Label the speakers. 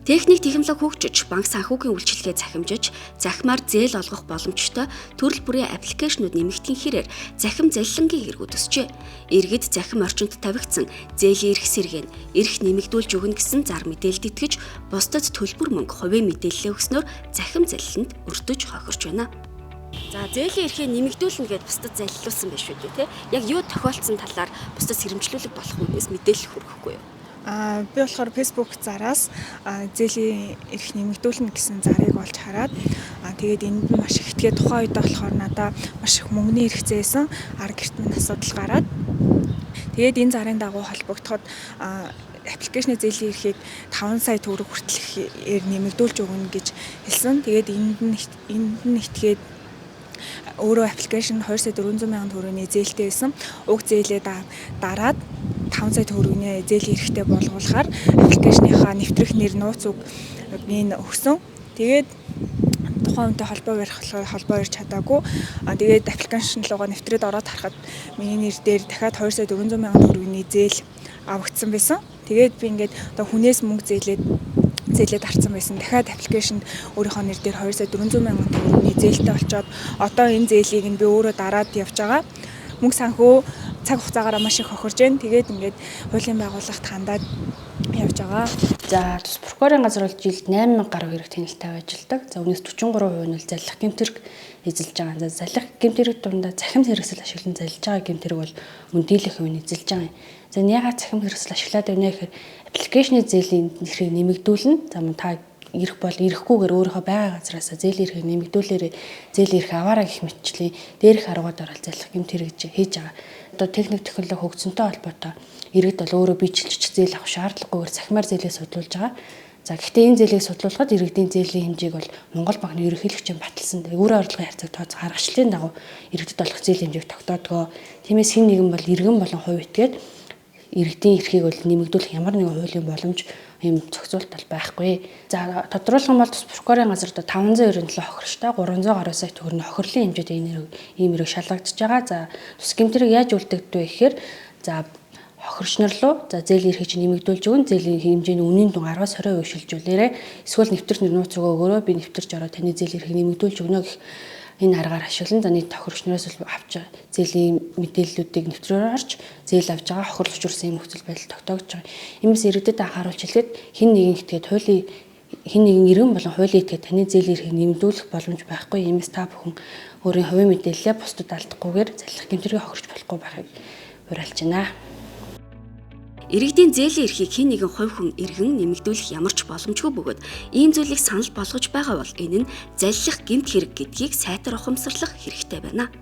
Speaker 1: Техник технологи хөгжиж, банк санхүүгийн үйлчилгээ захимжиж, захимаар зээл олгох боломжтой төрөл бүрийн аппликейшнууд нэмэгдэх хэрээр захим залилангийн хэрэгүүд өсжээ. Иргэд захим орчинд тавигдсан зээлийн эрх сэргээн, эрх нэмэгдүүлж өгнө гэсэн зар мэдээлэлд итгэж, бусдад төлбөр мөнгө хувийн мэдээлэлээ өгснөөр захим залиланд өртөж хохирч байна. За зээлийн эрхээ нэмэгдүүлнэ гэдээ бусдад залилуулсан байх шүү дээ, тэ? Яг юу тохиолдсон талаар бусдад сэрэмжлүүлэг болох үгнээс мэдээлэл хүргэхгүй юу?
Speaker 2: Би болохоор Facebook зараас зээлийн эрх нэмэгдүүлнэ гэсэн зарыг олж хараад тэгээд энд нь маш их тэгээд тухайн үед болохоор надад маш их мөнгөний хэрэгцээсэн гэрт минь асуудал гараад тэгээд энэ зарын дагуу холбогдоход аппликейшны зээлийн эрхийг 5 сая төгрөг хүртэл нэмэгдүүлж өгнө гэж хэлсэн. Тэгээд энд нь итгээд өөрөө аппликейшн 2 сая 400 мянган төгрөгийн зээлтэй байсан. Уг зээлээ дараад 5 сая төгрөгийн зээлийн эрхтэй болгуулахаар аппликейшныхаа нэвтрэх нэр нууц үг өгсөн. Тэгээд тухайн үнэтэй холбоо барьж чадаагүй. Тэгээд аппликейшн руугаа нэвтрээд ороод харахад миний нэр дээр дахиад 2 сая 400 мянган төгрөгийн зээл авагдсан байсан. Тэгээд би ингээд хүнээс мөнгө зээлээд арцсан байсан. Дахиад аппликейшнд өөрийнхөө нэр дээр 2 сая 400 мянган төгрөгийн зээлтэй болчоод одоо энэ зээлийг нь би өөрөө дараад явж байгаа. Мөнгө санхүү цаг хугацаагаар маш их хохирж байна. Тэгээд ингээд хуулийн байгууллагт хандаад явж байгаа.
Speaker 3: За тус прокурорын газар бол жилд 8000 гаруй хэрэг танилттай ажилладаг. За үүнээс 43% нь заллах гэмтэрэг эзэлж байгаа. За заллах гэмтэрэг дундаа захим хэрэгсэл ашиглан заллж байгаа гэмтэрэг бол мөн дийлэх хувь нь эзэлж байгаа юм. За яагаад захим хэрэгсэл ашиглаад байна гэхээр аппликейшны зээлийн эрхийг нэмэгдүүлнэ. За мөн та ирэх бол ирэхгүйгээр өөрийнхөө байгаа газараас зээлийн эрхийг нэмэгдүүлээрээ зээлийн эрх аваараа гэх мэтчлийн дээрх аргууд орол заллах гэмтэрэг хийж байгаа. Одоо техник технологи хөгжсөнтэй холбоотой иргэд бол өөрөө биечилж зээл авах шаардлагагүйгээр захимаар зээлээ судлуулж байгаа. За гэхдээ энэ зээлийг судлуулахад иргэдийн зээлийн хэмжээг бол Монгол банкны ерөнхийлөгчийн баталсан үүрэг орлогын харьцааг тооцоо гаргачлалын дагуу иргэдэд олох зээлийн хэмжээг тогтоодгоо. Тиймээс хэн нэгэн бол иргэн болон хувь этгээд иргэдийн эрхийг бол нэмэгдүүлэх ямар нэгэн хуулийн боломж ийм зохицуулт бол байхгүй. За тодруулах юм бол тус прокурорын газар 597 хохирчтой 300 гаруй сая төгрөгийн хохирлын хэмжээтэй ийм эрэг шалгагдчихж байгаа. За тус гэмтэрэг яаж үлдэгддэг вэ гэхээр за хохирчнор руу за зээлийн эрхийг нэмэгдүүлж өгөн зээлийн хэмжээний үнийн дун 10-20% шилжүүлээрэ эсвэл нэвтэр нууц руу өгөөрөө би нэвтэрч ороод таны зээлийн эрхийг нэмэгдүүлж өгнө гэх энэ аргаар ашиглан за нийт тохирчноос авч зээлийн мэдээллүүдийг нэвтрээр орж зээл авж байгаа хохирол учруулсан юм нөхцөл байдал тогтоогдож байгаа. Иймээс иргэдэд анхааруулж хэлгээд хэн нэгэн итгээд хэн нэгэн иргэн болон хуулийн итгээд таны зээлийн эрхийг нэмэгдүүлэх боломж байхгүй. Иймээс та бүхэн өөрийн хувийн мэдээллээ бусдад алдахгүйгээр заллах гэмтэргийг хохирч болохгүй байхыг уриалж байна.
Speaker 1: Иргэдийн зээлийн эрхийг хэн нэгэн хувь хүн иргэн нэмэгдүүлэх ямар ч боломжгүй бөгөөд ийм зүйлийг санал болгож байгаа бол энэ нь заллах гэмт хэрэг гэдгийг сайтар ухамсарлах хэрэгтэй байна.